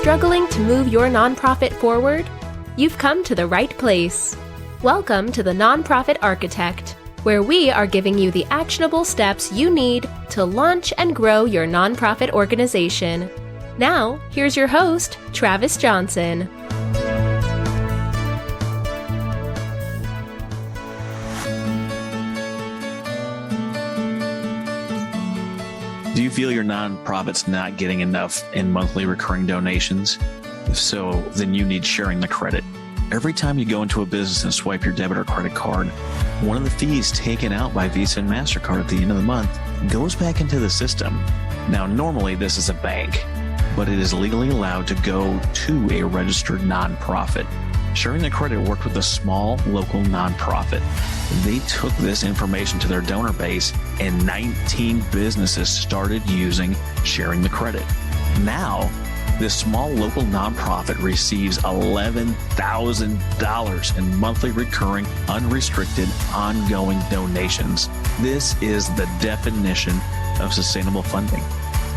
Struggling to move your nonprofit forward? You've come to the right place. Welcome to the Nonprofit Architect, where we are giving you the actionable steps you need to launch and grow your nonprofit organization. Now, here's your host, Travis Johnson. Do you feel your nonprofit's not getting enough in monthly recurring donations? If so, then you need sharing the credit. Every time you go into a business and swipe your debit or credit card, one of the fees taken out by Visa and MasterCard at the end of the month goes back into the system. Now, normally this is a bank, but it is legally allowed to go to a registered nonprofit. Sharing the Credit worked with a small local nonprofit. They took this information to their donor base, and 19 businesses started using Sharing the Credit. Now, this small local nonprofit receives $11,000 in monthly recurring, unrestricted, ongoing donations. This is the definition of sustainable funding.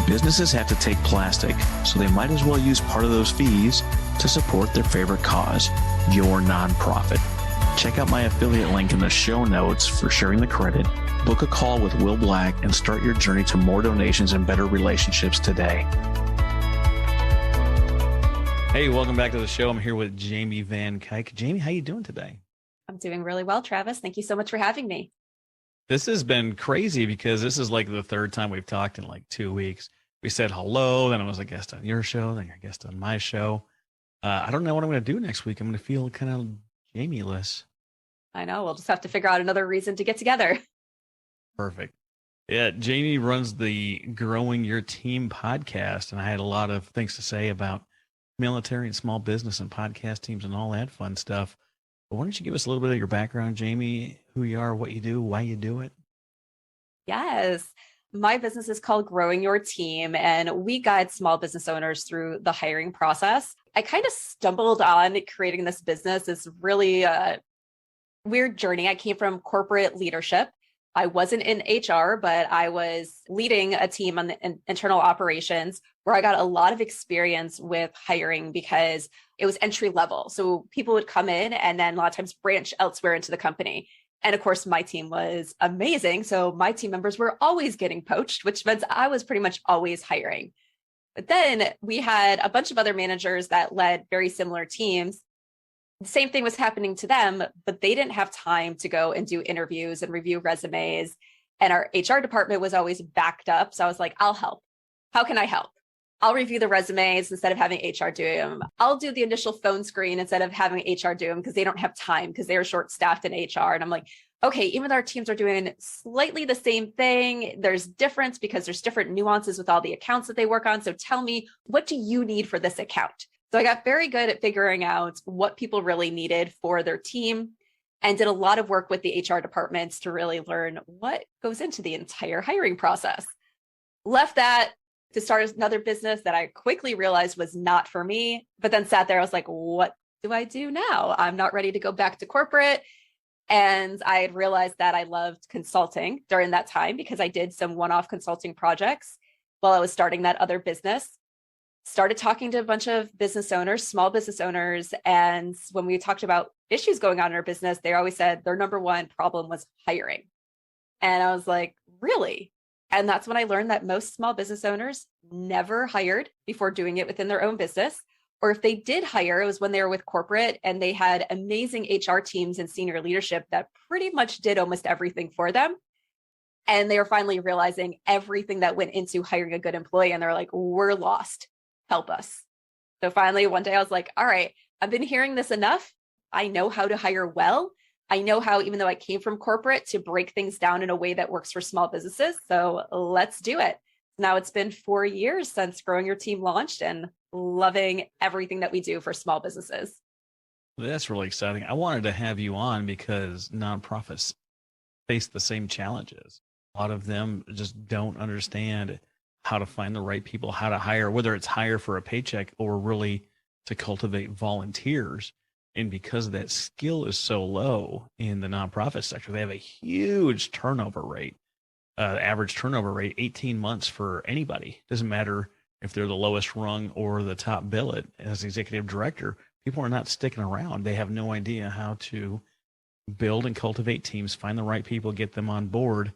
Businesses have to take plastic, so they might as well use part of those fees to support their favorite cause, your nonprofit. Check out my affiliate link in the show notes for Sharing the Credit. Book a call with Will Black and start your journey to more donations and better relationships today. Hey, welcome back to the show. I'm here with Jamie Van Cuyk. Jamie, how you doing today? I'm doing really well, Travis. Thank you so much for having me. This has been crazy because this is like the third time we've talked in like 2 weeks. We said hello, then I was a guest on your show, then you're a guest on my show. I don't know what I'm going to do next week. I'm going to feel kind of Jamie-less. I know. We'll just have to figure out another reason to get together. Perfect. Yeah, Jamie runs the Growing Your Team podcast, and I had a lot of things to say about military and small business and podcast teams and all that fun stuff. But why don't you give us a little bit of your background, Jamie, who you are, what you do, why you do it? Yes. My business is called Growing Your Team, and we guide small business owners through the hiring process. I kind of stumbled on creating this business. It's really a weird journey. I came from corporate leadership. I wasn't in HR, but I was leading a team on the internal operations where I got a lot of experience with hiring because it was entry level. So people would come in and then a lot of times branch elsewhere into the company. And of course, my team was amazing. So my team members were always getting poached, which meant I was pretty much always hiring. But then we had a bunch of other managers that led very similar teams. The same thing was happening to them, but they didn't have time to go and do interviews and review resumes. And our HR department was always backed up. So I was like, I'll help. How can I help? I'll review the resumes instead of having HR do them. I'll do the initial phone screen instead of having HR do them because they don't have time because they are short-staffed in HR. And I'm like, okay, even though our teams are doing slightly the same thing, there's difference because there's different nuances with all the accounts that they work on. So tell me, what do you need for this account? So I got very good at figuring out what people really needed for their team and did a lot of work with the HR departments to really learn what goes into the entire hiring process. Left that to start another business that I quickly realized was not for me, but then sat there, I was like, what do I do now? I'm not ready to go back to corporate. And I had realized that I loved consulting during that time because I did some one-off consulting projects while I was starting that other business. Started talking to a bunch of business owners, small business owners. And when we talked about issues going on in our business, they always said their number one problem was hiring. And I was like, really? And that's when I learned that most small business owners never hired before doing it within their own business. Or if they did hire, it was when they were with corporate and they had amazing HR teams and senior leadership that pretty much did almost everything for them. And they were finally realizing everything that went into hiring a good employee. And they're like, we're lost. Help us. So finally, one day I was like, all right, I've been hearing this enough. I know how to hire well. I know how, even though I came from corporate, to break things down in a way that works for small businesses. So let's do it. Now it's been 4 years since Growing Your Team launched and loving everything that we do for small businesses. That's really exciting. I wanted to have you on because nonprofits face the same challenges. A lot of them just don't understand how to find the right people, how to hire, whether it's hire for a paycheck or really to cultivate volunteers. And because that skill is so low in the nonprofit sector, they have a huge turnover rate, average turnover rate, 18 months for anybody. Doesn't matter if they're the lowest rung or the top billet as executive director, people are not sticking around. They have no idea how to build and cultivate teams, find the right people, get them on board,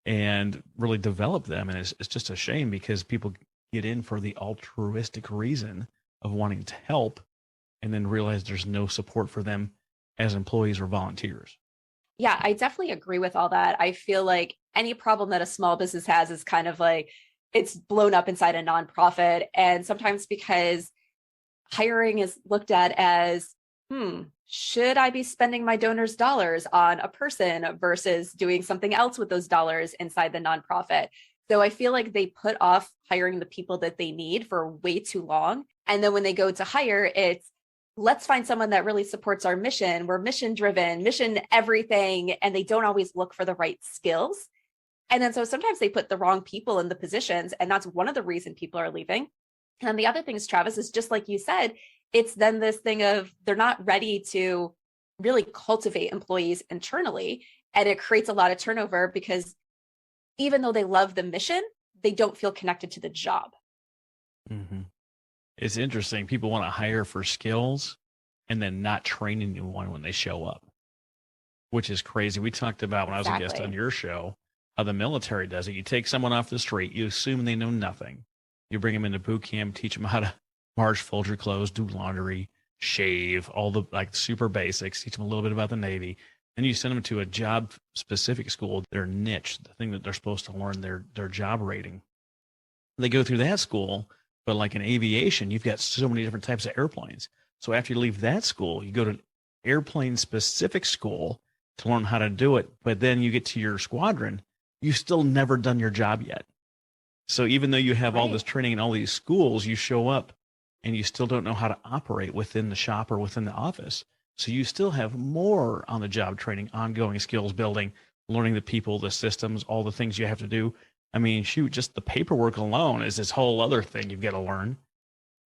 and really develop them. And it's just a shame because people get in for the altruistic reason of wanting to help and then realize there's no support for them as employees or volunteers. Yeah, I definitely agree with all that. I feel like any problem that a small business has is kind of like it's blown up inside a nonprofit. And sometimes because hiring is looked at as, should I be spending my donors' dollars on a person versus doing something else with those dollars inside the nonprofit? So I feel like they put off hiring the people that they need for way too long. And then when they go to hire, it's let's find someone that really supports our mission. We're mission driven, mission everything. And they don't always look for the right skills. And then so sometimes they put the wrong people in the positions. And that's one of the reasons people are leaving. And the other things, Travis, is just like you said, it's then this thing of they're not ready to really cultivate employees internally. And it creates a lot of turnover because even though they love the mission, they don't feel connected to the job. Mm-hmm. It's interesting. People want to hire for skills and then not train anyone when they show up, which is crazy. We talked about when I was a guest on your show, how the military does it. You take someone off the street, you assume they know nothing. You bring them into boot camp, teach them how to march, fold your clothes, do laundry, shave, all the like super basics, teach them a little bit about the Navy. Then you send them to a job specific school, their niche, the thing that they're supposed to learn, their job rating. They go through that school. But like in aviation, you've got so many different types of airplanes. So after you leave that school, you go to an airplane specific school to learn how to do it. But then you get to your squadron, you've still never done your job yet. So even though you have all this training in all these schools, you show up and you still don't know how to operate within the shop or within the office. So you still have more on the job training, ongoing skills building, learning the people, the systems, all the things you have to do. I mean, shoot, just the paperwork alone is this whole other thing you've got to learn.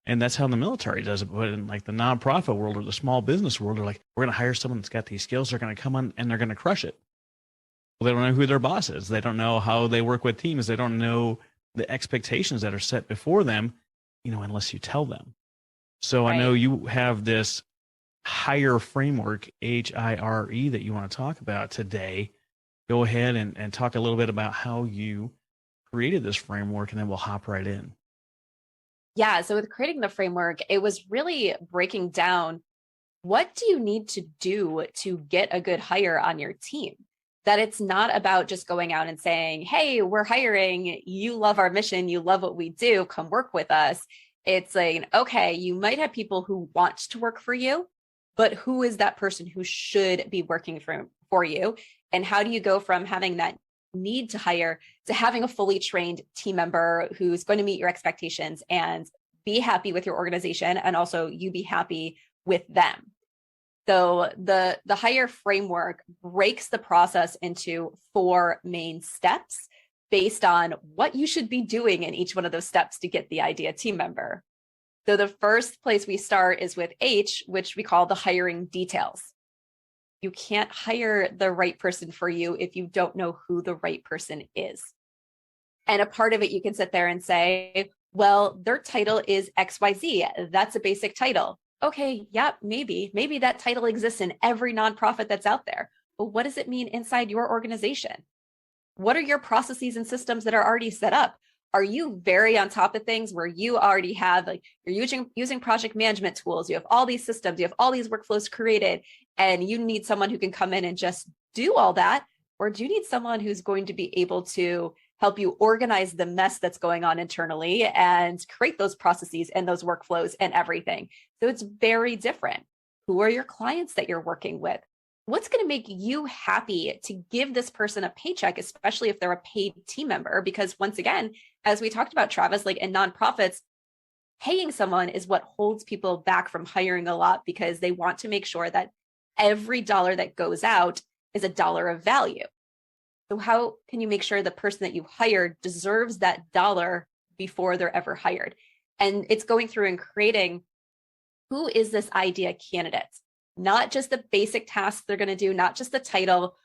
And that's how the military does it. But in like the nonprofit world or the small business world, they're like, we're going to hire someone that's got these skills. They're going to come on and they're going to crush it. Well, they don't know who their boss is. They don't know how they work with teams. They don't know the expectations that are set before them, unless you tell them. So I know you have this H.I.R.E framework, H.I.R.E, that you want to talk about today. Go ahead and talk a little bit about how you created this framework, and then we'll hop right in. Yeah, so with creating the framework, it was really breaking down what do you need to do to get a good hire on your team? That it's not about just going out and saying, hey, we're hiring, you love our mission, you love what we do, come work with us. It's saying, okay, you might have people who want to work for you, but who is that person who should be working for you? And how do you go from having that need to hire to having a fully trained team member who's going to meet your expectations and be happy with your organization, and also you be happy with them? So the H.I.R.E framework breaks the process into 4 main steps based on what you should be doing in each one of those steps to get the ideal team member. So the first place we start is with H, which we call the hiring details. You can't hire the right person for you if you don't know who the right person is. And a part of it, you can sit there and say, well, their title is XYZ. That's a basic title. Okay, yeah, maybe that title exists in every nonprofit that's out there. But what does it mean inside your organization? What are your processes and systems that are already set up? Are you very on top of things where you already have, like, you're using project management tools, you have all these systems, you have all these workflows created, and you need someone who can come in and just do all that? Or do you need someone who's going to be able to help you organize the mess that's going on internally and create those processes and those workflows and everything? So it's very different. Who are your clients that you're working with? What's going to make you happy to give this person a paycheck, especially if they're a paid team member? Because once again, as we talked about, Travis, like in nonprofits, paying someone is what holds people back from hiring a lot, because they want to make sure that every dollar that goes out is a dollar of value. So how can you make sure the person that you hired deserves that dollar before they're ever hired? And it's going through and creating, who is this idea candidate? Not just the basic tasks they're going to do, not just the title,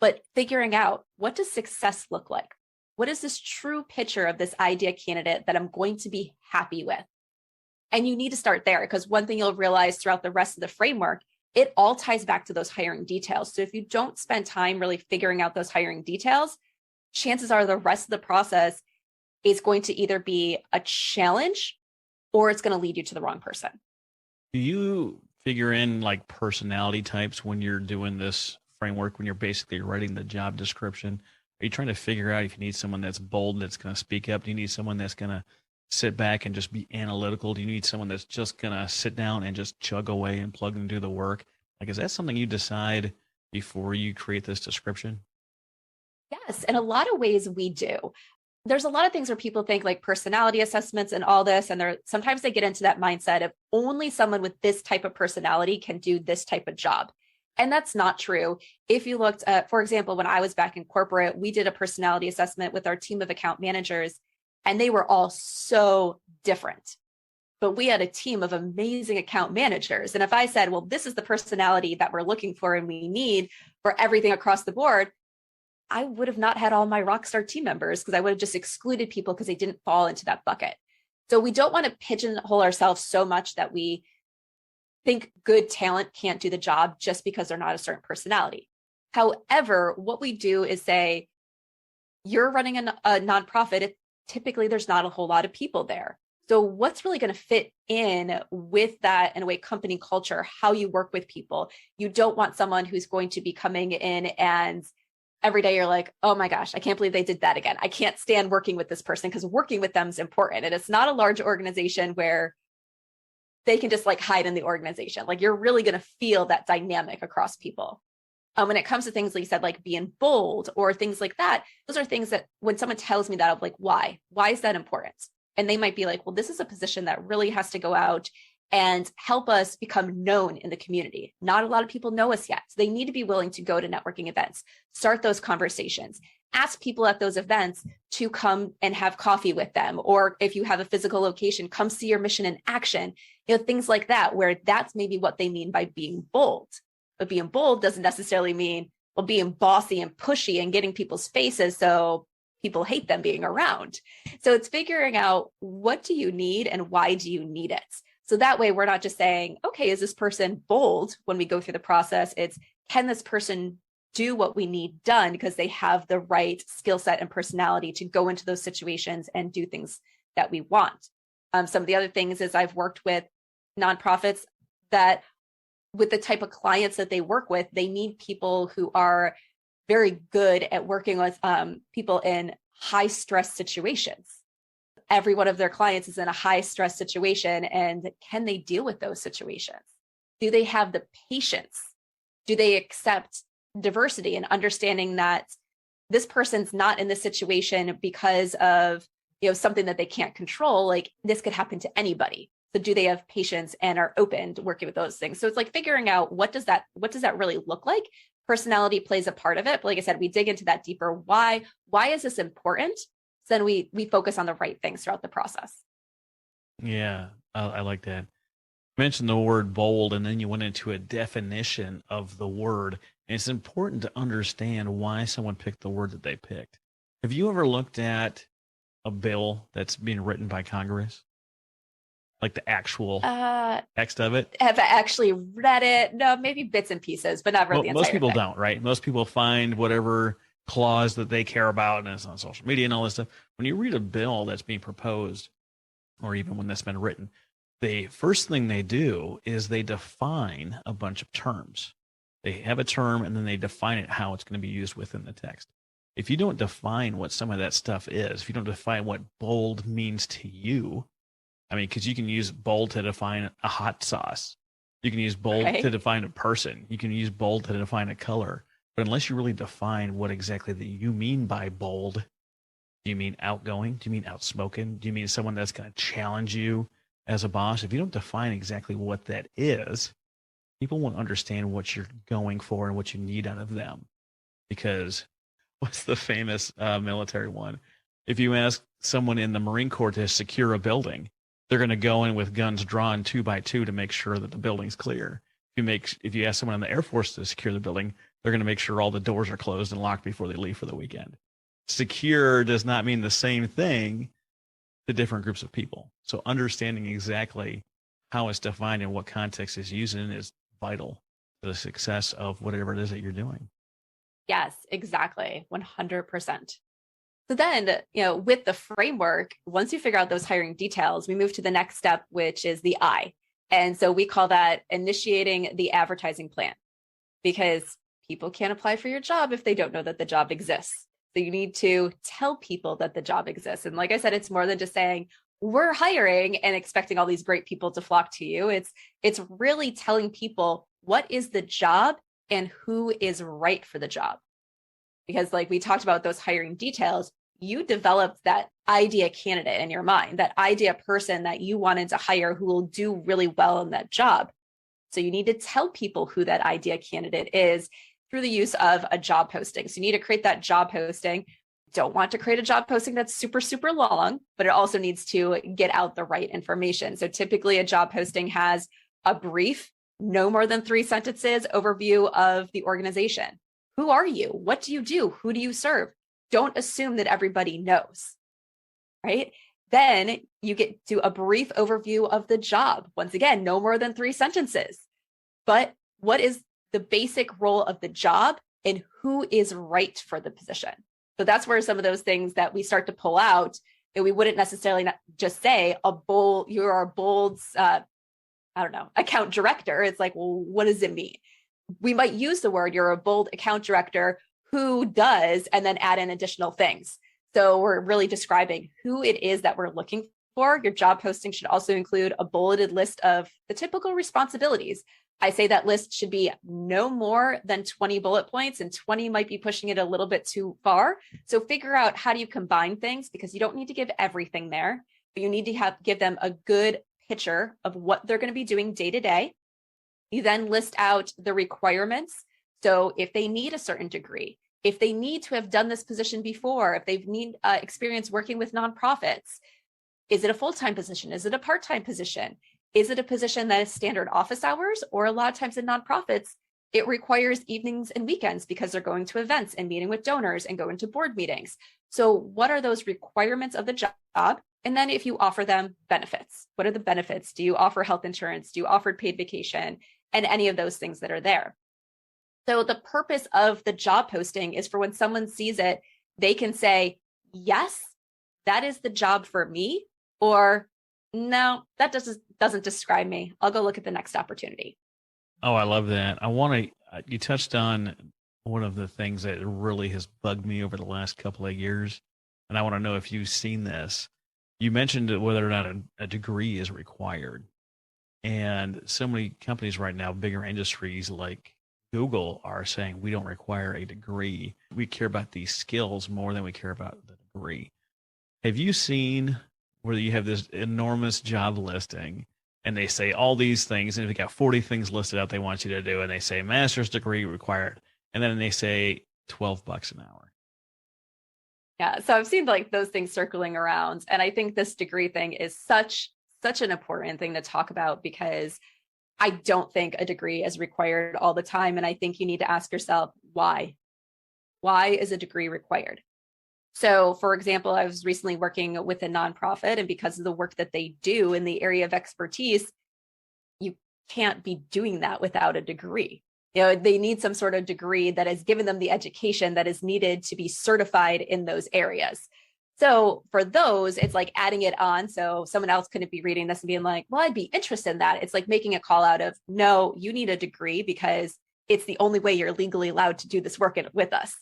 but figuring out, what does success look like? What is this true picture of this idea candidate that I'm going to be happy with? And you need to start there, because one thing you'll realize throughout the rest of the framework, it all ties back to those hiring details. So if you don't spend time really figuring out those hiring details, chances are the rest of the process is going to either be a challenge or it's going to lead you to the wrong person. Do you figure in like personality types when you're doing this framework, when you're basically writing the job description? Are you trying to figure out if you need someone that's bold, that's going to speak up? Do you need someone that's going to sit back and just be analytical? Do you need someone that's just going to sit down and just chug away and plug and do the work? Like, is that something you decide before you create this description? Yes, in a lot of ways we do. There's a lot of things where people think like personality assessments and all this, and sometimes they get into that mindset of only someone with this type of personality can do this type of job. And that's not true. If you looked at, for example, when I was back in corporate, we did a personality assessment with our team of account managers, and they were all so different. But we had a team of amazing account managers. And if I said, well, this is the personality that we're looking for and we need for everything across the board, I would have not had all my rockstar team members, because I would have just excluded people because they didn't fall into that bucket. So we don't want to pigeonhole ourselves so much that we think good talent can't do the job just because they're not a certain personality. However, what we do is say, you're running a nonprofit. Typically, there's not a whole lot of people there. So what's really going to fit in with that, in a way, company culture, how you work with people? You don't want someone who's going to be coming in and every day you're like, oh my gosh, I can't believe they did that again. I can't stand working with this person, because working with them is important. And it's not a large organization where they can just like hide in the organization. Like, you're really going to feel that dynamic across people. When it comes to things like you said, like being bold or things like that, those are things that when someone tells me that, I'm like, why is that important? And they might be like, well, this is a position that really has to go out and help us become known in the community. Not a lot of people know us yet. So they need to be willing to go to networking events, start those conversations, ask people at those events to come and have coffee with them. Or if you have a physical location, come see your mission in action, things like that, where that's maybe what they mean by being bold. But being bold doesn't necessarily mean, well, being bossy and pushy and getting people's faces so people hate them being around. So it's figuring out, what do you need and why do you need it? So that way we're not just saying, okay, is this person bold when we go through the process? It's, can this person do what we need done because they have the right skill set and personality to go into those situations and do things that we want? Some of the other things is I've worked with nonprofits that, with the type of clients that they work with, they need people who are very good at working with people in high stress situations. Every one of their clients is in a high stress situation, and can they deal with those situations? Do they have the patience? Do they accept diversity and understanding that this person's not in this situation because of something that they can't control? Like, this could happen to anybody. So do they have patience and are open to working with those things? So it's like figuring out, what does that really look like? Personality plays a part of it. But like I said, we dig into that deeper. Why is this important? So then we focus on the right things throughout the process. Yeah, I like that. You mentioned the word bold, and then you went into a definition of the word. And it's important to understand why someone picked the word that they picked. Have you ever looked at a bill that's being written by Congress? Like the actual text of it? Have I actually read it? No, maybe bits and pieces, but not really the entire most people thing. don't, right? Most people find whatever clause that they care about, and it's on social media and all this stuff. When you read a bill that's being proposed, or even when that's been written, the first thing they do is they define a bunch of terms. They have a term, and then they define it, how it's going to be used within the text. If you don't define what some of that stuff is, if you don't define what bold means to you, I mean, because you can use bold to define a hot sauce. You can use bold to define a person. You can use bold to define a color. But unless you really define what exactly that you mean by bold, do you mean outgoing? Do you mean outspoken? Do you mean someone that's going to challenge you as a boss? If you don't define exactly what that is, people won't understand what you're going for and what you need out of them. Because what's the famous military one? If you ask someone in the Marine Corps to secure a building, they're going to go in with guns drawn 2 by 2 to make sure that the building's clear. If you ask someone in the Air Force to secure the building, they're going to make sure all the doors are closed and locked before they leave for the weekend. secure does not mean the same thing to different groups of people. So understanding exactly how it's defined and what context it's used in is vital to the success of whatever it is that you're doing. Yes, exactly. 100%. So then, with the framework, once you figure out those hiring details, we move to the next step, which is the I. And so we call that initiating the advertising plan, because people can't apply for your job if they don't know that the job exists. So you need to tell people that the job exists. And like I said, it's more than just saying, we're hiring and expecting all these great people to flock to you. It's really telling people what is the job and who is right for the job. Because like we talked about those hiring details, you developed that idea candidate in your mind, that idea person that you wanted to hire who will do really well in that job. So you need to tell people who that idea candidate is through the use of a job posting. So you need to create that job posting. Don't want to create a job posting that's super, super long, but it also needs to get out the right information. So typically a job posting has a brief, no more than 3 sentences overview of the organization. Who are you? What do you do? Who do you serve? Don't assume that everybody knows, right? Then you get to a brief overview of the job. Once again, no more than 3 sentences. But what is the basic role of the job and who is right for the position? So that's where some of those things that we start to pull out, and we wouldn't necessarily not just say you're a bold's, account director. It's like, well, what does it mean? We might use the word, you're a bold account director who does, and then add in additional things. So we're really describing who it is that we're looking for. Your job posting should also include a bulleted list of the typical responsibilities. I say that list should be no more than 20 bullet points, and 20 might be pushing it a little bit too far. So figure out how do you combine things, because you don't need to give everything there, but you need to give them a good picture of what they're going to be doing day to day. You then list out the requirements. So if they need a certain degree, if they need to have done this position before, if they need experience working with nonprofits, is it a full-time position? Is it a part-time position? Is it a position that is standard office hours? Or a lot of times in nonprofits, it requires evenings and weekends because they're going to events and meeting with donors and going to board meetings. So what are those requirements of the job? And then if you offer them benefits, what are the benefits? Do you offer health insurance? Do you offer paid vacation? And any of those things that are there. So the purpose of the job posting is for when someone sees it, they can say, yes, that is the job for me, or no, that doesn't describe me. I'll go look at the next opportunity. Oh, I love that. You touched on one of the things that really has bugged me over the last couple of years, and I want to know if you've seen this. You mentioned whether or not a degree is required. And so many companies right now, bigger industries like Google, are saying we don't require a degree. We care about these skills more than we care about the degree. Have you seen where you have this enormous job listing and they say all these things, and if they got 40 things listed out they want you to do, and they say master's degree required, and then they say $12 an hour? Yeah, so I've seen like those things circling around, and I think this degree thing is such an important thing to talk about, because I don't think a degree is required all the time. And I think you need to ask yourself, why? Why is a degree required? So for example, I was recently working with a nonprofit, and because of the work that they do in the area of expertise, you can't be doing that without a degree. They need some sort of degree that has given them the education that is needed to be certified in those areas. So for those, it's like adding it on. So someone else couldn't be reading this and being like, well, I'd be interested in that. It's like making a call out of, no, you need a degree because it's the only way you're legally allowed to do this work with us.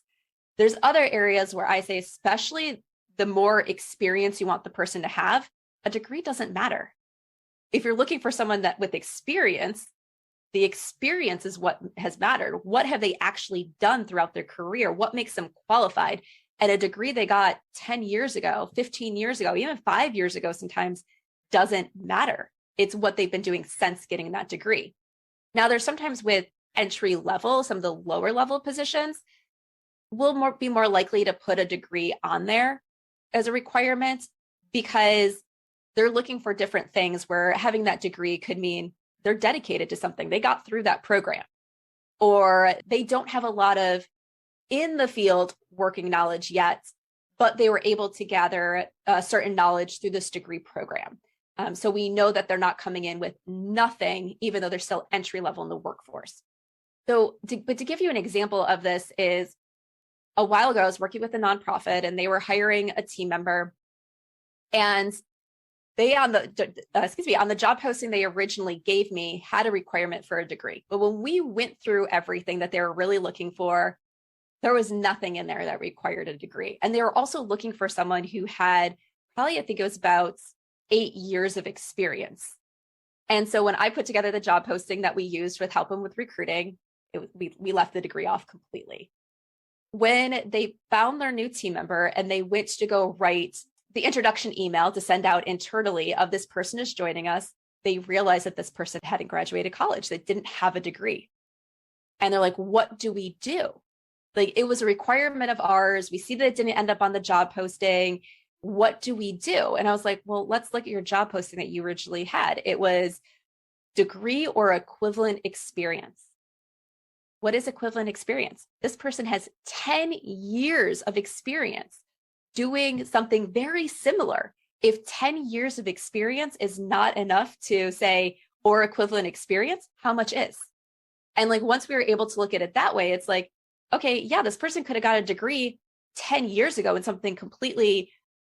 There's other areas where I say, especially the more experience you want the person to have, a degree doesn't matter. If you're looking for someone that with experience, the experience is what has mattered. What have they actually done throughout their career? What makes them qualified? And a degree they got 10 years ago, 15 years ago, even 5 years ago sometimes doesn't matter. It's what they've been doing since getting that degree. Now, there's sometimes with entry level, some of the lower level positions, will be more likely to put a degree on there as a requirement, because they're looking for different things where having that degree could mean they're dedicated to something. They got through that program, or they don't have a lot of in the field working knowledge yet, but they were able to gather certain knowledge through this degree program. So we know that they're not coming in with nothing, even though they're still entry level in the workforce. So, but to give you an example of this is, a while ago, I was working with a nonprofit and they were hiring a team member, and they on the job posting they originally gave me had a requirement for a degree. But when we went through everything that they were really looking for, there was nothing in there that required a degree. And they were also looking for someone who had probably, I think it was about 8 years of experience. And so when I put together the job posting that we used with help them with recruiting, we left the degree off completely. When they found their new team member and they went to go write the introduction email to send out internally of this person is joining us, they realized that this person hadn't graduated college. They didn't have a degree. And they're like, what do we do? Like, it was a requirement of ours. We see that it didn't end up on the job posting. What do we do? And I was like, well, let's look at your job posting that you originally had. It was degree or equivalent experience. What is equivalent experience? This person has 10 years of experience doing something very similar. If 10 years of experience is not enough to say, or equivalent experience, how much is? And like, once we were able to look at it that way, it's like, okay, yeah, this person could have got a degree 10 years ago in something completely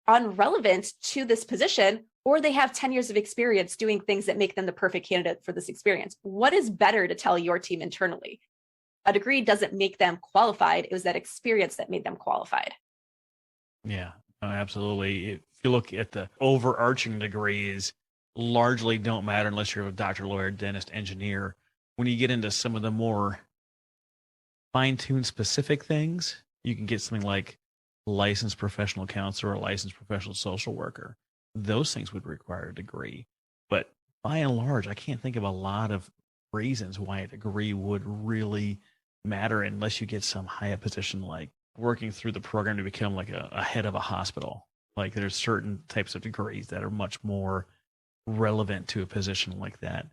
unrelevant to this position, or they have 10 years of experience doing things that make them the perfect candidate for this experience. What is better to tell your team internally? A degree doesn't make them qualified. It was that experience that made them qualified. Yeah, absolutely. If you look at the overarching degrees, largely don't matter unless you're a doctor, lawyer, dentist, engineer. When you get into some of the more fine-tuned specific things, you can get something like licensed professional counselor or licensed professional social worker. Those things would require a degree. But by and large, I can't think of a lot of reasons why a degree would really matter unless you get some high up position, like working through the program to become like a head of a hospital. Like, there's certain types of degrees that are much more relevant to a position like that.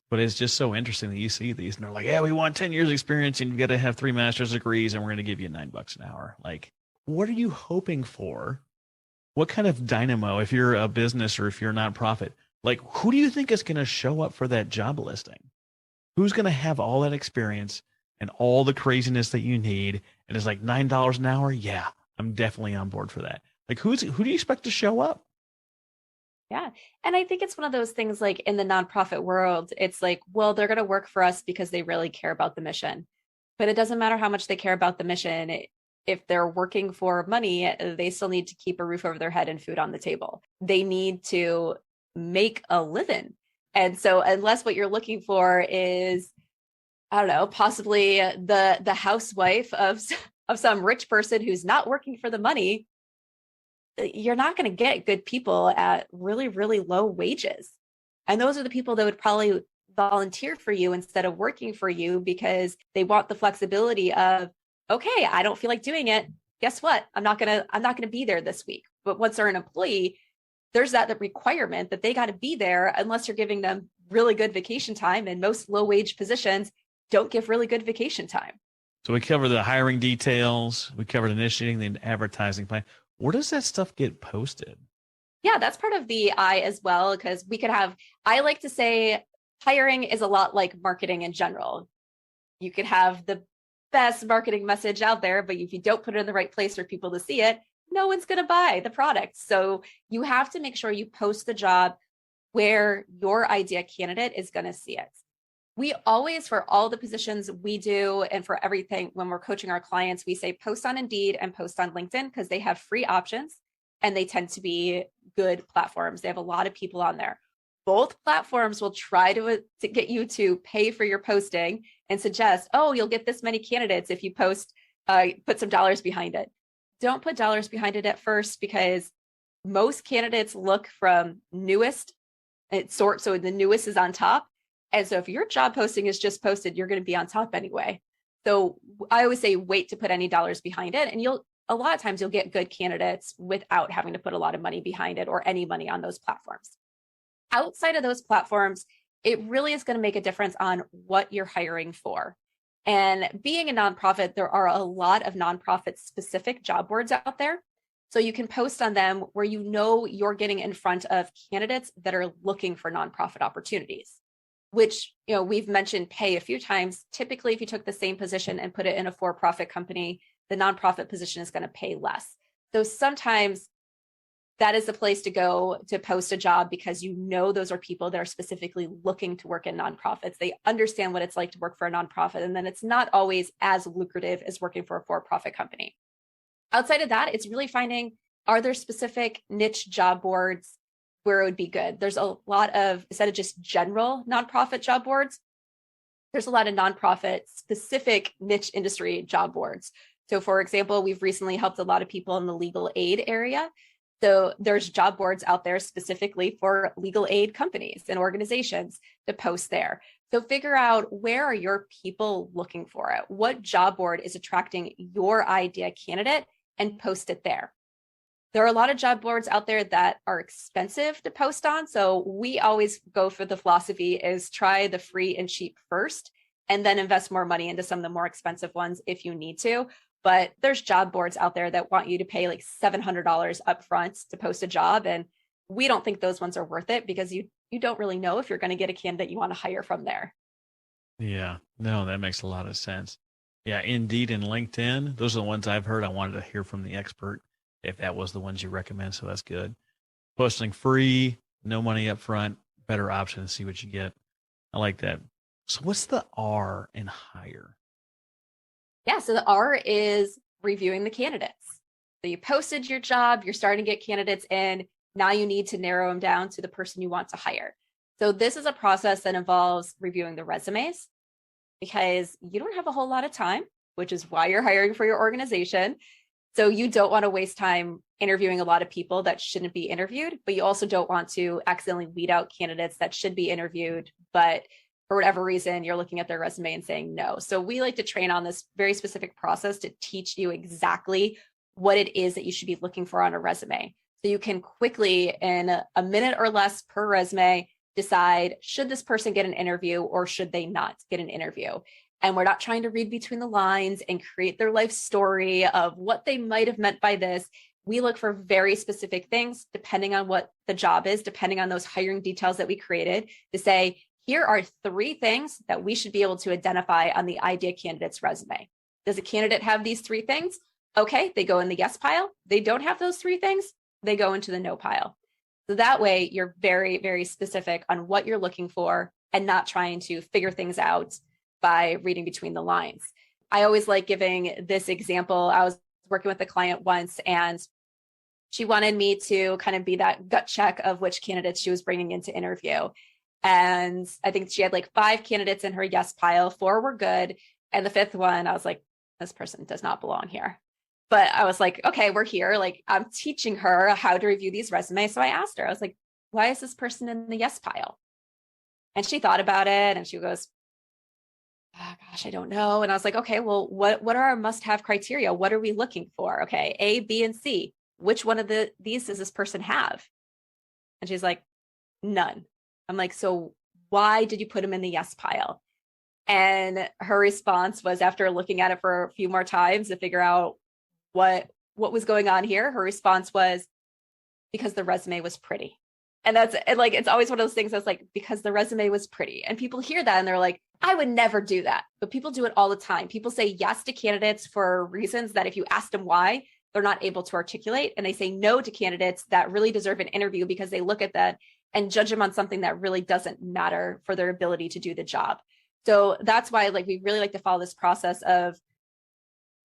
But it's just so interesting that you see these and they're like, yeah, we want 10 years experience and you got to have 3 master's degrees and we're going to give you $9 an hour. Like, what are you hoping for? What kind of dynamo, if you're a business or if you're a nonprofit, like, who do you think is going to show up for that job listing? Who's going to have all that experience and all the craziness that you need? And it's like $9 an hour. Yeah, I'm definitely on board for that. Like, who do you expect to show up? Yeah. And I think it's one of those things, like in the nonprofit world, it's like, well, they're going to work for us because they really care about the mission. But it doesn't matter how much they care about the mission. If they're working for money, they still need to keep a roof over their head and food on the table. They need to make a living. And so unless what you're looking for is, I don't know, possibly the housewife of some rich person who's not working for the money, you're not going to get good people at really, really low wages. And those are the people that would probably volunteer for you instead of working for you because they want the flexibility of, okay, I don't feel like doing it. Guess what? I'm not going to be there this week. But once they're an employee, there's that requirement that they got to be there unless you're giving them really good vacation time. And most low wage positions don't give really good vacation time. So we cover the hiring details. We covered initiating the advertising plan. Where does that stuff get posted? Yeah, that's part of the I as well, because I like to say hiring is a lot like marketing in general. You could have the best marketing message out there, but if you don't put it in the right place for people to see it, no one's going to buy the product. So you have to make sure you post the job where your ideal candidate is going to see it. We always, for all the positions we do and for everything, when we're coaching our clients, we say post on Indeed and post on LinkedIn because they have free options and they tend to be good platforms. They have a lot of people on there. Both platforms will try to get you to pay for your posting and suggest, oh, you'll get this many candidates if you post, put some dollars behind it. Don't put dollars behind it at first because most candidates look from newest, so the newest is on top. And so if your job posting is just posted, you're going to be on top anyway. So I always say wait to put any dollars behind it. And a lot of times you'll get good candidates without having to put a lot of money behind it or any money on those platforms. Outside of those platforms, it really is going to make a difference on what you're hiring for. And being a nonprofit, there are a lot of nonprofit specific job boards out there. So you can post on them where you know you're getting in front of candidates that are looking for nonprofit opportunities, which, we've mentioned pay a few times. Typically, if you took the same position and put it in a for-profit company, the nonprofit position is going to pay less. So sometimes that is the place to go to post a job, because those are people that are specifically looking to work in nonprofits. They understand what it's like to work for a nonprofit, and then it's not always as lucrative as working for a for-profit company. Outside of that, it's really finding, are there specific niche job boards where it would be good? There's a lot of, instead of just general nonprofit job boards, there's a lot of nonprofit specific niche industry job boards. So for example, we've recently helped a lot of people in the legal aid area. So there's job boards out there specifically for legal aid companies and organizations to post there. So figure out, where are your people looking for it? What job board is attracting your idea candidate, and post it there. There are a lot of job boards out there that are expensive to post on. So we always go for the philosophy is try the free and cheap first, and then invest more money into some of the more expensive ones if you need to. But there's job boards out there that want you to pay like $700 up front to post a job. And we don't think those ones are worth it, because you don't really know if you're going to get a candidate you want to hire from there. Yeah, no, that makes a lot of sense. Yeah, Indeed and LinkedIn, those are the ones I've heard. I wanted to hear from the expert if that was the ones you recommend. So that's good. Posting free, no money up front, better option to see what you get. I like that. So what's the R in hire? Yeah, so the R is reviewing the candidates. So you posted your job, you're starting to get candidates in. Now you need to narrow them down to the person you want to hire. So this is a process that involves reviewing the resumes, because you don't have a whole lot of time, which is why you're hiring for your organization. So you don't want to waste time interviewing a lot of people that shouldn't be interviewed, but you also don't want to accidentally weed out candidates that should be interviewed, but for whatever reason, you're looking at their resume and saying no. So we like to train on this very specific process to teach you exactly what it is that you should be looking for on a resume. So you can quickly, in a minute or less per resume, decide, should this person get an interview or should they not get an interview? And we're not trying to read between the lines and create their life story of what they might have meant by this. We look for very specific things, depending on what the job is, depending on those hiring details that we created, to say, here are 3 things that we should be able to identify on the idea candidate's resume. Does a candidate have these 3 things? Okay, they go in the yes pile. They don't have those 3 things, they go into the no pile. So that way you're very, very specific on what you're looking for and not trying to figure things out by reading between the lines. I always like giving this example. I was working with a client once, and she wanted me to kind of be that gut check of which candidates she was bringing into interview. And I think she had like 5 candidates in her yes pile, 4 were good. And the 5th one, I was like, this person does not belong here. But I was like, okay, we're here. Like, I'm teaching her how to review these resumes. So I asked her, I was like, why is this person in the yes pile? And she thought about it and she goes, oh, gosh, I don't know. And I was like, okay, well, what are our must-have criteria? What are we looking for? Okay, A, B, and C. Which one of these does this person have? And she's like, none. I'm like, so why did you put him in the yes pile? And her response was, after looking at it for a few more times to figure out what was going on here, her response was, because the resume was pretty. And like, it's always one of those things that's like, because the resume was pretty. And people hear that and they're like, I would never do that. But people do it all the time. People say yes to candidates for reasons that if you ask them why, they're not able to articulate. And they say no to candidates that really deserve an interview because they look at that and judge them on something that really doesn't matter for their ability to do the job. So that's why, like, we really like to follow this process of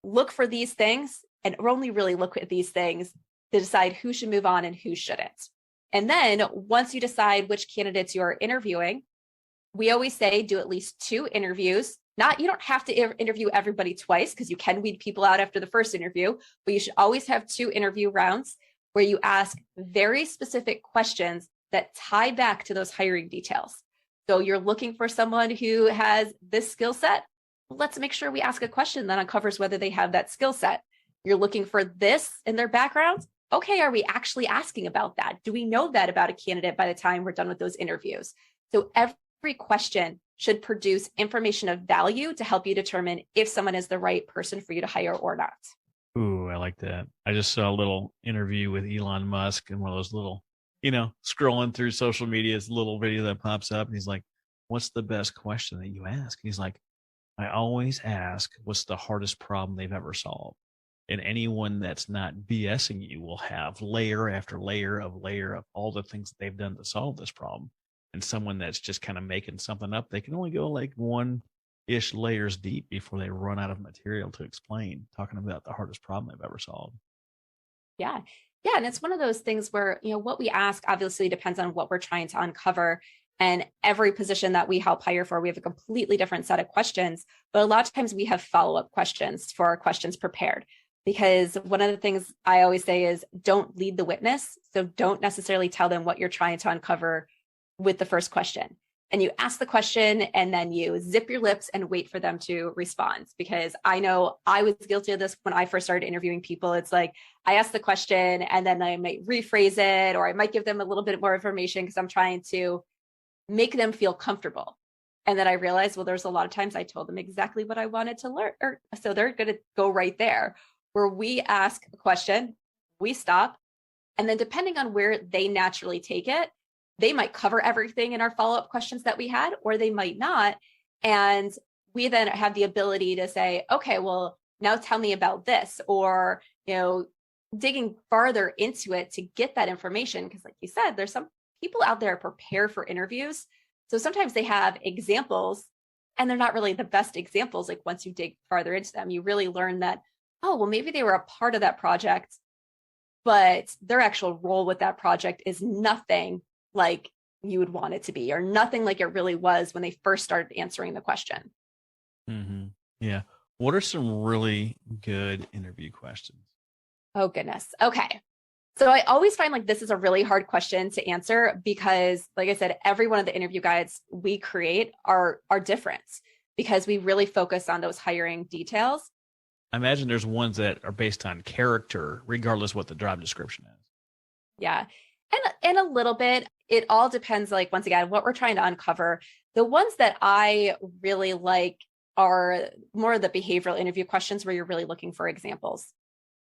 look for these things and only really look at these things to decide who should move on and who shouldn't. And then once you decide which candidates you're interviewing, we always say do at least 2 interviews. You don't have to interview everybody twice, because you can weed people out after the first interview, but you should always have 2 interview rounds where you ask very specific questions that tie back to those hiring details. So you're looking for someone who has this skill set. Let's make sure we ask a question that uncovers whether they have that skill set. You're looking for this in their background. Okay, are we actually asking about that? Do we know that about a candidate by the time we're done with those interviews? So every question should produce information of value to help you determine if someone is the right person for you to hire or not. Ooh, I like that. I just saw a little interview with Elon Musk and one of those little, scrolling through social media, it's a little video that pops up. And he's like, what's the best question that you ask? And he's like, I always ask, what's the hardest problem they've ever solved? And anyone that's not BSing you will have layer after layer of all the things that they've done to solve this problem. And someone that's just kind of making something up, they can only go like one-ish layers deep before they run out of material to explain, talking about the hardest problem they've ever solved. Yeah. Yeah. And it's one of those things where, what we ask obviously depends on what we're trying to uncover. And every position that we help hire for, we have a completely different set of questions. But a lot of times we have follow-up questions for our questions prepared. Because one of the things I always say is don't lead the witness. So don't necessarily tell them what you're trying to uncover with the first question. And you ask the question and then you zip your lips and wait for them to respond. Because I know I was guilty of this when I first started interviewing people. It's like I ask the question and then I might rephrase it, or I might give them a little bit more information because I'm trying to make them feel comfortable. And then I realized, well, there's a lot of times I told them exactly what I wanted to learn. So they're going to go right there. Where we ask a question, we stop, and then depending on where they naturally take it, they might cover everything in our follow-up questions that we had, or they might not. And we then have the ability to say, okay, well, now tell me about this, or, digging farther into it to get that information. Because like you said, there's some people out there prepare for interviews. So sometimes they have examples and they're not really the best examples. Like once you dig farther into them, you really learn that, oh, well, maybe they were a part of that project, but their actual role with that project is nothing like you would want it to be, or nothing like it really was when they first started answering the question. Mm-hmm. Yeah. What are some really good interview questions? Oh, goodness. Okay. So I always find like this is a really hard question to answer because, like I said, every one of the interview guides we create are different because we really focus on those hiring details. I imagine there's ones that are based on character, regardless what the job description is. Yeah. And a little bit, it all depends, like, once again, what we're trying to uncover. The ones that I really like are more of the behavioral interview questions where you're really looking for examples.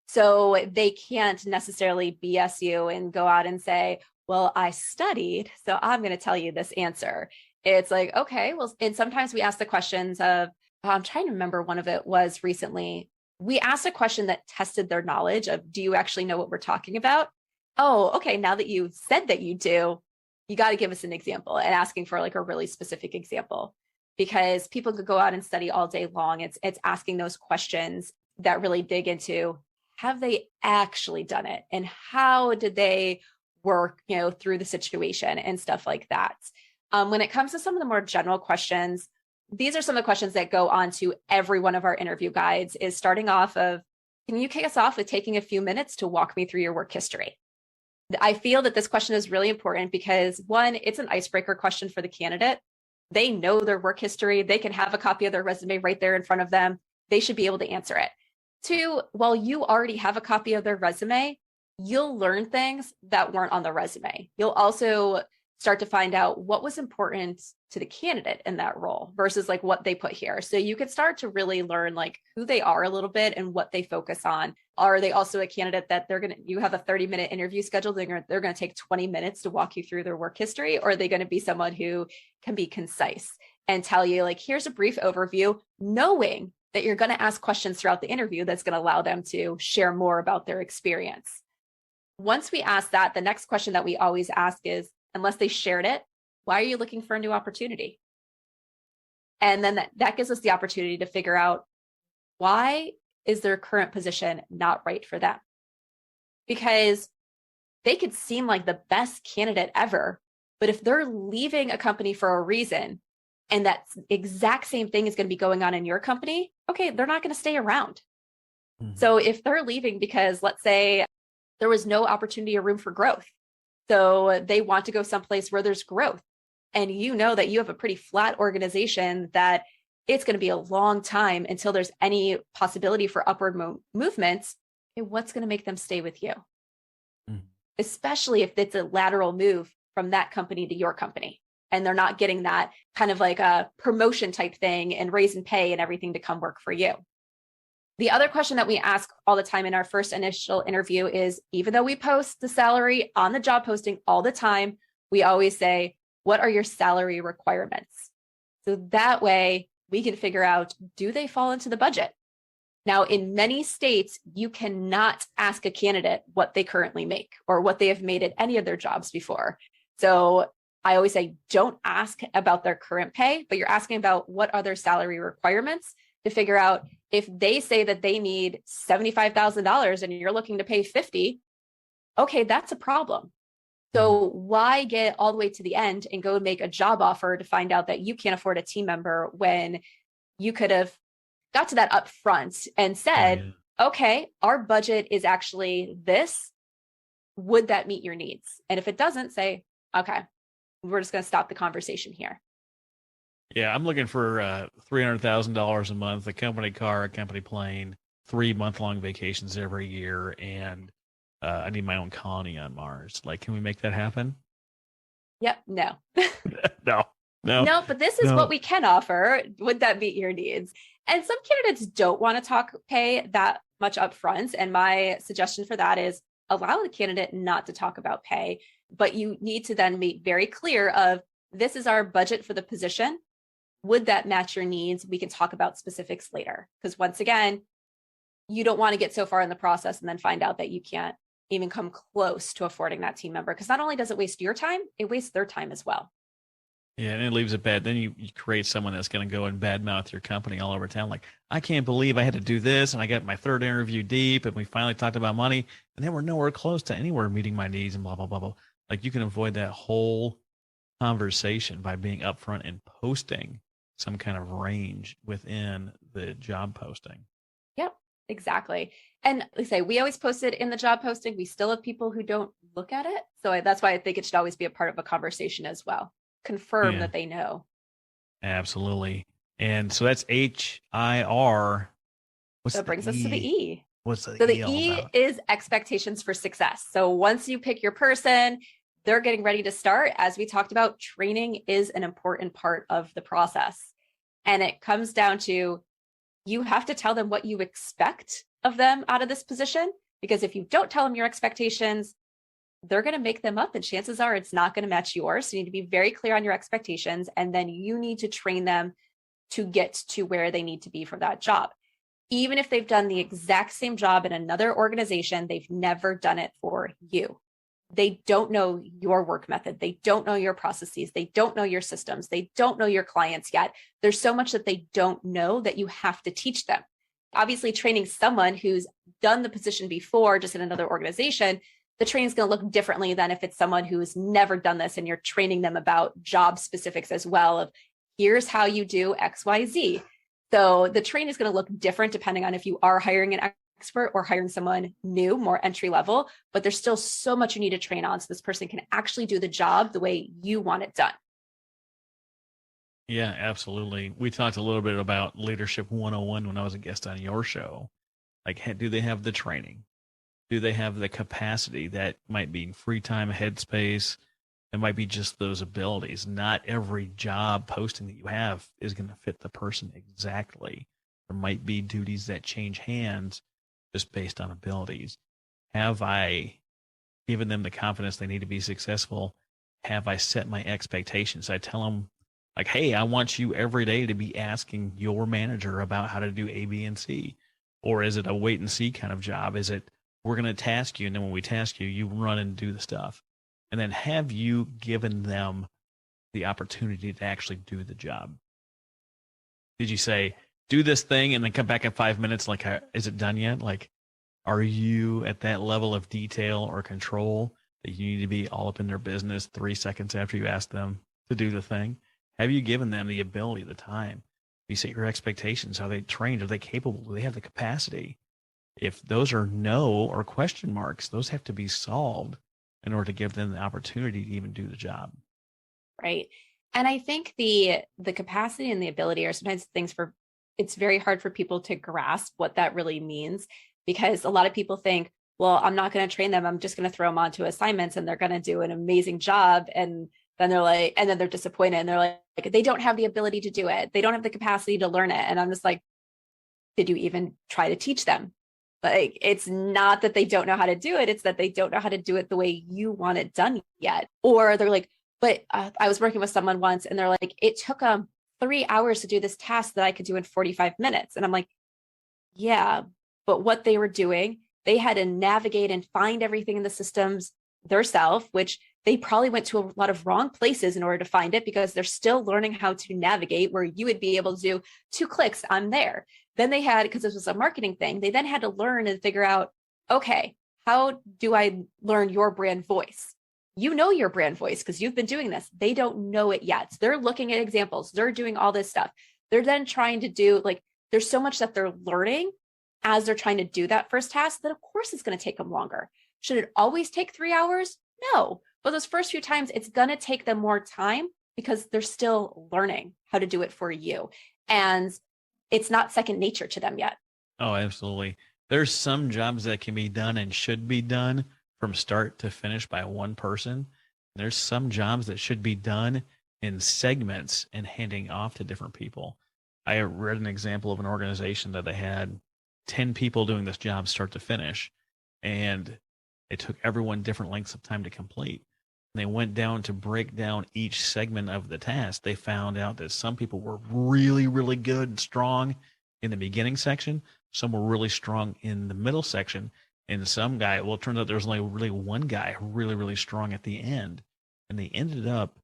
So they can't necessarily BS you and go out and say, well, I studied, so I'm going to tell you this answer. It's like, okay, well, and sometimes we ask the questions of, I'm trying to remember, one of it was recently, we asked a question that tested their knowledge of, do you actually know what we're talking about? Oh, okay. Now that you said that you do, you got to give us an example, and asking for like a really specific example, because people could go out and study all day long. It's asking those questions that really dig into, have they actually done it? And how did they work, through the situation and stuff like that. When it comes to some of the more general questions, these are some of the questions that go on to every one of our interview guides, is starting off of, can you kick us off with taking a few minutes to walk me through your work history? I feel that this question is really important because, one, it's an icebreaker question for the candidate. They know their work history. They can have a copy of their resume right there in front of them. They should be able to answer it. Two, while you already have a copy of their resume, you'll learn things that weren't on the resume. You'll also start to find out what was important to the candidate in that role versus like what they put here. So you can start to really learn like who they are a little bit and what they focus on. Are they also a candidate that you have a 30-minute interview scheduled, they're going to take 20 minutes to walk you through their work history? Or are they going to be someone who can be concise and tell you, like, here's a brief overview, knowing that you're going to ask questions throughout the interview that's going to allow them to share more about their experience. Once we ask that, the next question that we always ask is, unless they shared it, why are you looking for a new opportunity? And then that gives us the opportunity to figure out, why is their current position not right for them? Because they could seem like the best candidate ever, but if they're leaving a company for a reason, and that exact same thing is going to be going on in your company, okay, they're not going to stay around. Mm-hmm. So if they're leaving because, let's say, there was no opportunity or room for growth, so they want to go someplace where there's growth, and you know that you have a pretty flat organization, that it's going to be a long time until there's any possibility for upward movement, okay, what's going to make them stay with you? Mm-hmm. Especially if it's a lateral move from that company to your company, and they're not getting that kind of like a promotion type thing and raise in pay and everything to come work for you. The other question that we ask all the time in our first initial interview is, even though we post the salary on the job posting all the time, we always say, what are your salary requirements? So that way we can figure out, do they fall into the budget? Now, in many states, you cannot ask a candidate what they currently make or what they have made at any of their jobs before. So I always say, don't ask about their current pay, but you're asking about what are their salary requirements to figure out if they say that they need $75,000 and you're looking to pay 50, okay, that's a problem. So why get all the way to the end and go make a job offer to find out that you can't afford a team member when you could have got to that up front and said, okay, our budget is actually this. Would that meet your needs? And if it doesn't, say, okay, we're just going to stop the conversation here. Yeah, I'm looking for $300,000 a month, a company car, a company plane, 3 month-long vacations every year, and I need my own colony on Mars. Like, can we make that happen? Yep. No. No, but this is what we can offer. Would that meet your needs? And some candidates don't want to talk pay that much upfront. And my suggestion for that is allow the candidate not to talk about pay, but you need to then make very clear of, this is our budget for the position. Would that match your needs? We can talk about specifics later. Because once again, you don't want to get so far in the process and then find out that you can't even come close to affording that team member. Because not only does it waste your time, it wastes their time as well. Yeah, and it leaves it bad. Then you create someone that's going to go and badmouth your company all over town. Like, I can't believe I had to do this, and I got my third interview deep, and we finally talked about money, and then we're nowhere close to anywhere meeting my needs and blah, blah, blah, blah. Like, you can avoid that whole conversation by being upfront and posting some kind of range within the job posting. Yep, exactly. And like I say, we always post it in the job posting. We still have people who don't look at it. So that's why I think it should always be a part of a conversation as well. Confirm that they know. Absolutely. And so that's H.I.R. That brings us to the E. What's the E? So the E is expectations for success. So once you pick your person, they're getting ready to start. As we talked about, training is an important part of the process. And it comes down to, you have to tell them what you expect of them out of this position, because if you don't tell them your expectations, they're going to make them up, and chances are it's not going to match yours. So you need to be very clear on your expectations, and then you need to train them to get to where they need to be for that job. Even if they've done the exact same job in another organization, they've never done it for you. They don't know your work method. They don't know your processes. They don't know your systems. They don't know your clients yet. There's so much that they don't know that you have to teach them. Obviously, training someone who's done the position before, just in another organization, the training is going to look differently than if it's someone who's never done this and you're training them about job specifics as well, of here's how you do X, Y, Z. So the training is going to look different depending on if you are hiring an expert or hiring someone new, more entry level, but there's still so much you need to train on so this person can actually do the job the way you want it done. Yeah, absolutely. We talked a little bit about Leadership 101 when I was a guest on your show. Like, do they have the training? Do they have the capacity? That might be free time, headspace. It might be just those abilities. Not every job posting that you have is going to fit the person exactly. There might be duties that change hands just based on abilities. Have I given them the confidence they need to be successful? Have I set my expectations? I tell them, like, hey, I want you every day to be asking your manager about how to do A, B, and C. Or is it a wait and see kind of job? Is it, we're going to task you, and then when we task you, you run and do the stuff? And then have you given them the opportunity to actually do the job? Did you say, do this thing and then come back in 5 minutes? Like, is it done yet? Like, are you at that level of detail or control that you need to be all up in their business 3 seconds after you ask them to do the thing? Have you given them the ability, the time? You set your expectations. Are they trained? Are they capable? Do they have the capacity? If those are no or question marks, those have to be solved in order to give them the opportunity to even do the job. Right. And I think the capacity and the ability are sometimes things it's very hard for people to grasp what that really means, because a lot of people think, well, I'm not going to train them. I'm just going to throw them onto assignments and they're going to do an amazing job. And then they're disappointed and they're like, they don't have the ability to do it. They don't have the capacity to learn it. And I'm just like, Did you even try to teach them? Like, it's not that they don't know how to do it. It's that they don't know how to do it the way you want it done yet. Or they're like, but I was working with someone once and they're like, it took them 3 hours to do this task that I could do in 45 minutes. And I'm like, yeah, but what they were doing, they had to navigate and find everything in the systems themselves, which they probably went to a lot of wrong places in order to find it because they're still learning how to navigate where you would be able to do 2 clicks, I'm there. Then they had, because this was a marketing thing, they then had to learn and figure out, okay, how do I learn your brand voice? You know your brand voice because you've been doing this. They don't know it yet. They're looking at examples. They're doing all this stuff. They're then trying to do, like, there's so much that they're learning as they're trying to do that first task that of course it's going to take them longer. Should it always take 3 hours? No. But those first few times, it's going to take them more time because they're still learning how to do it for you. And it's not second nature to them yet. Oh, absolutely. There's some jobs that can be done and should be done from start to finish by one person. There's some jobs that should be done in segments and handing off to different people. I read an example of an organization that they had 10 people doing this job start to finish, and it took everyone different lengths of time to complete. They went down to break down each segment of the task. They found out that some people were really, really good and strong in the beginning section. Some were really strong in the middle section. And some guy, well, it turns out there was only really one guy really, really strong at the end. And they ended up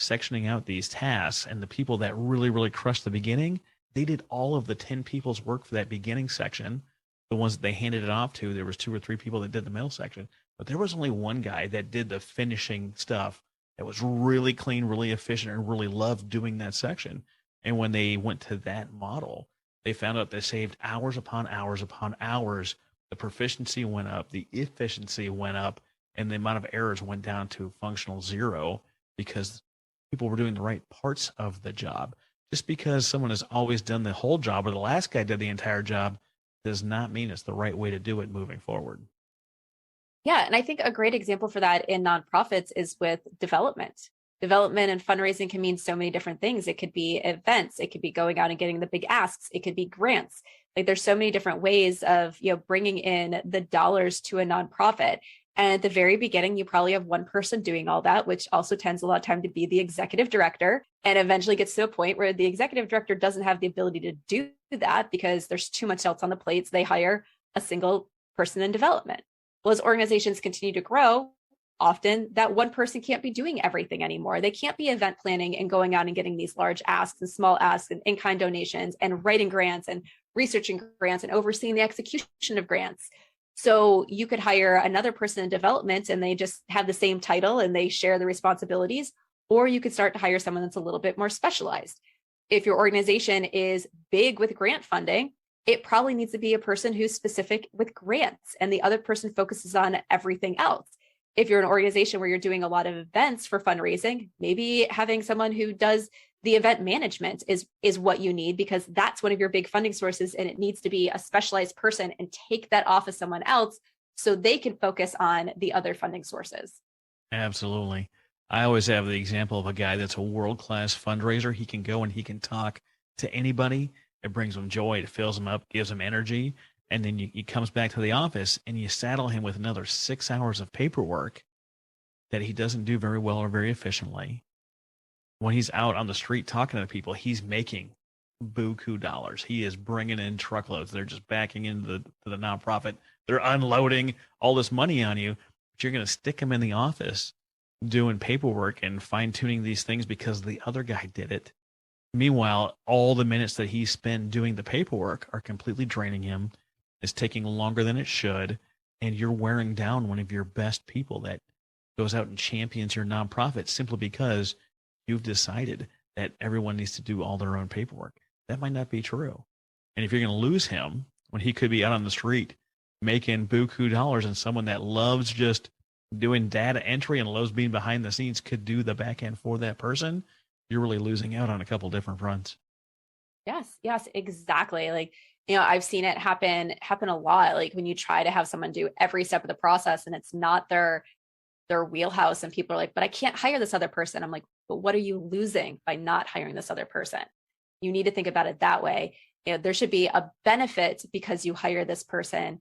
sectioning out these tasks. And the people that really, really crushed the beginning, they did all of the 10 people's work for that beginning section. The ones that they handed it off to, there was 2 or 3 people that did the middle section. But there was only one guy that did the finishing stuff that was really clean, really efficient, and really loved doing that section. And when they went to that model, they found out they saved hours upon hours upon hours. The proficiency went up, the efficiency went up, and the amount of errors went down to functional 0 because people were doing the right parts of the job. Just because someone has always done the whole job or the last guy did the entire job does not mean it's the right way to do it moving forward. Yeah. And I think a great example for that in nonprofits is with development. Development and fundraising can mean so many different things. It could be events. It could be going out and getting the big asks. It could be grants. Like, there's so many different ways of, bringing in the dollars to a nonprofit. And at the very beginning, you probably have one person doing all that, which also tends a lot of time to be the executive director, and eventually gets to a point where the executive director doesn't have the ability to do that because there's too much else on the plate. So they hire a single person in development. Well, as organizations continue to grow, often that one person can't be doing everything anymore. They can't be event planning and going out and getting these large asks and small asks and in-kind donations and writing grants and researching grants and overseeing the execution of grants. So you could hire another person in development and they just have the same title and they share the responsibilities, or you could start to hire someone that's a little bit more specialized. If your organization is big with grant funding, it probably needs to be a person who's specific with grants and the other person focuses on everything else. If you're an organization where you're doing a lot of events for fundraising, maybe having someone who does the event management is what you need, because that's one of your big funding sources, and it needs to be a specialized person and take that off of someone else so they can focus on the other funding sources. Absolutely. I always have the example of a guy that's a world-class fundraiser. He can go and he can talk to anybody. It brings him joy. It fills him up, gives him energy. And then he comes back to the office and you saddle him with another 6 hours of paperwork that he doesn't do very well or very efficiently. When he's out on the street talking to people, he's making buku dollars. He is bringing in truckloads. They're just backing into the nonprofit. They're unloading all this money on you, but you're going to stick him in the office doing paperwork and fine-tuning these things because the other guy did it. Meanwhile, all the minutes that he spent doing the paperwork are completely draining him. It's taking longer than it should, and you're wearing down one of your best people that goes out and champions your nonprofit simply because you've decided that everyone needs to do all their own paperwork. That might not be true. And if you're going to lose him when he could be out on the street making buku dollars, and someone that loves just doing data entry and loves being behind the scenes could do the back end for that person, you're really losing out on a couple different fronts. Yes, exactly. Like, I've seen it happen a lot. Like when you try to have someone do every step of the process and it's not their wheelhouse, and people are like, but I can't hire this other person. I'm like, but what are you losing by not hiring this other person? You need to think about it that way. there should be a benefit because you hire this person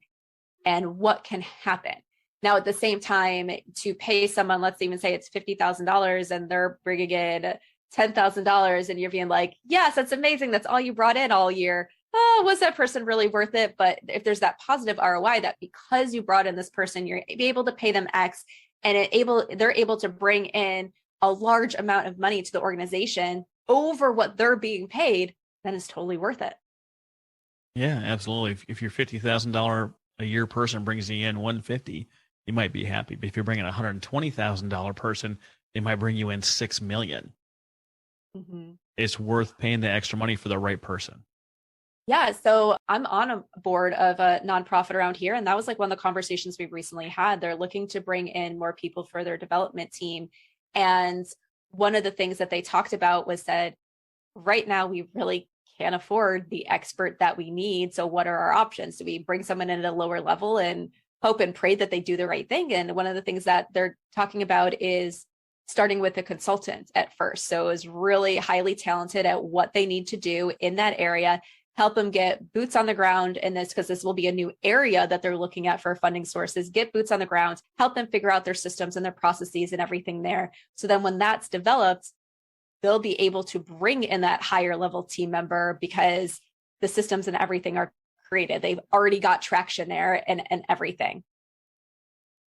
and what can happen. Now, at the same time, to pay someone, let's even say it's $50,000 and they're bringing in $10,000 and you're being like, yes, that's amazing. That's all you brought in all year. Oh, was that person really worth it? But if there's that positive ROI that because you brought in this person, you're able to pay them X and they're able to bring in a large amount of money to the organization over what they're being paid, then it's totally worth it. Yeah, absolutely. If your $50,000 a year person brings you in 150, you might be happy. But if you're bringing a $120,000 person, they might bring you in $6 million. Mm-hmm. It's worth paying the extra money for the right person. Yeah, so I'm on a board of a nonprofit around here, and that was like one of the conversations we recently had. They're looking to bring in more people for their development team. And one of the things that they talked about was that right now we really can't afford the expert that we need. So what are our options? Do we bring someone in at a lower level and hope and pray that they do the right thing? And one of the things that they're talking about is starting with a consultant at first. So is really highly talented at what they need to do in that area, help them get boots on the ground in this, because this will be a new area that they're looking at for funding sources, get boots on the ground, help them figure out their systems and their processes and everything there. So then when that's developed, they'll be able to bring in that higher level team member because the systems and everything are created. They've already got traction there and everything.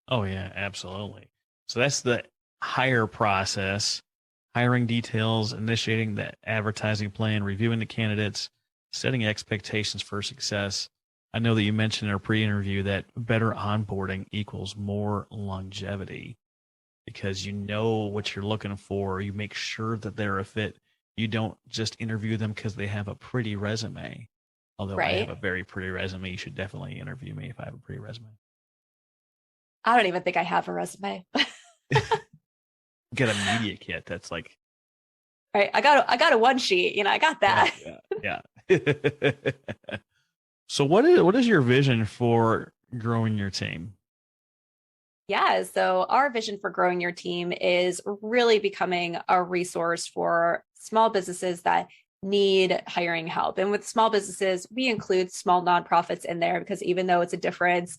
Oh, yeah, absolutely. So that's the hire process, hiring details, initiating the advertising plan, reviewing the candidates, setting expectations for success. I know that you mentioned in our pre-interview that better onboarding equals more longevity because you know what you're looking for. You make sure that they're a fit. You don't just interview them because they have a pretty resume. Although I have a very pretty resume, you should definitely interview me if I have a pretty resume. I don't even think I have a resume. Get a media kit that's like, right. I got a one sheet, I got that. Yeah. So what is your vision for growing your team? Yeah, so our vision for growing your team is really becoming a resource for small businesses that need hiring help. And with small businesses, we include small nonprofits in there because even though it's a different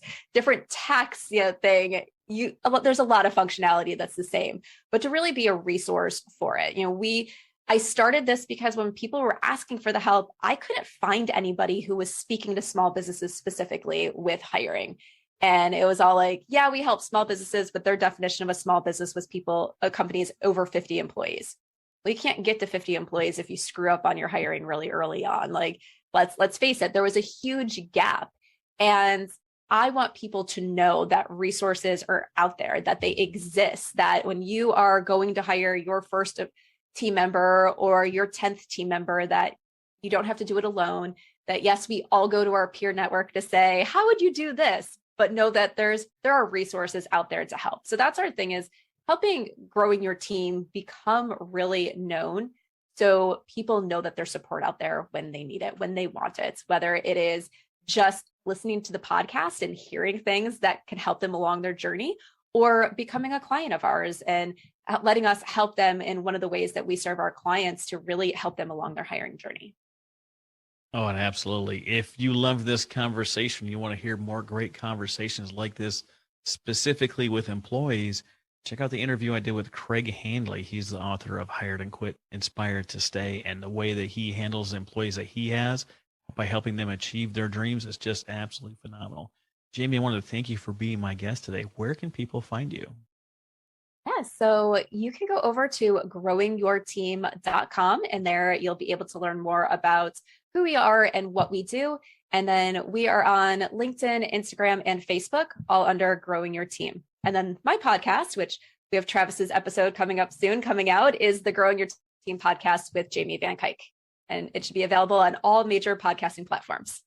tax thing, there's a lot of functionality that's the same, but to really be a resource for it. I started this because when people were asking for the help, I couldn't find anybody who was speaking to small businesses specifically with hiring. And it was all like, yeah, we help small businesses, but their definition of a small business was companies over 50 employees. Well, you can't get to 50 employees if you screw up on your hiring really early on. Like, let's face it, there was a huge gap. And I want people to know that resources are out there, that they exist, that when you are going to hire your first team member or your 10th team member, that you don't have to do it alone, that yes, we all go to our peer network to say, how would you do this? But know that there are resources out there to help. So that's our thing, is helping growing your team become really known. So people know that there's support out there when they need it, when they want it, whether it is just listening to the podcast and hearing things that can help them along their journey, or becoming a client of ours and letting us help them in one of the ways that we serve our clients to really help them along their hiring journey. Oh, and absolutely. If you love this conversation, you want to hear more great conversations like this, specifically with employees, check out the interview I did with Craig Handley. He's the author of Hired and Quit, Inspired to Stay, and the way that he handles the employees that he has by helping them achieve their dreams is just absolutely phenomenal. Jamie, I wanted to thank you for being my guest today. Where can people find you? Yeah, so you can go over to growingyourteam.com, and there you'll be able to learn more about who we are and what we do. And then we are on LinkedIn, Instagram, and Facebook, all under Growing Your Team. And then my podcast, which we have Travis's episode coming out, is the Growing Your Team podcast with Jamie Van Cuyk. And it should be available on all major podcasting platforms.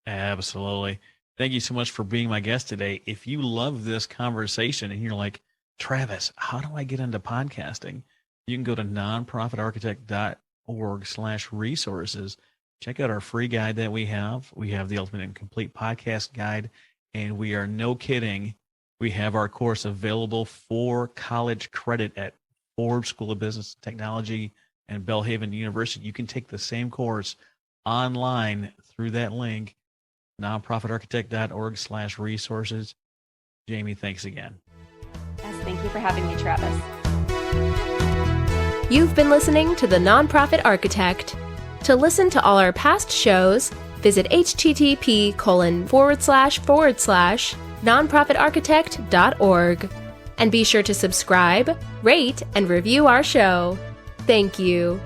Absolutely. Thank you so much for being my guest today. If you love this conversation and you're like, Travis, how do I get into podcasting? You can go to nonprofitarchitect.org/resources. Check out our free guide that we have. We have the Ultimate and Complete Podcast Guide, and we are no kidding. We have our course available for college credit at Forbes School of Business and Technology and Belhaven University. You can take the same course online through that link, nonprofitarchitect.org/resources. Jamie, thanks again. Yes, thank you for having me, Travis. You've been listening to The Nonprofit Architect. To listen to all our past shows, visit http://nonprofitarchitect.org. And be sure to subscribe, rate, and review our show. Thank you.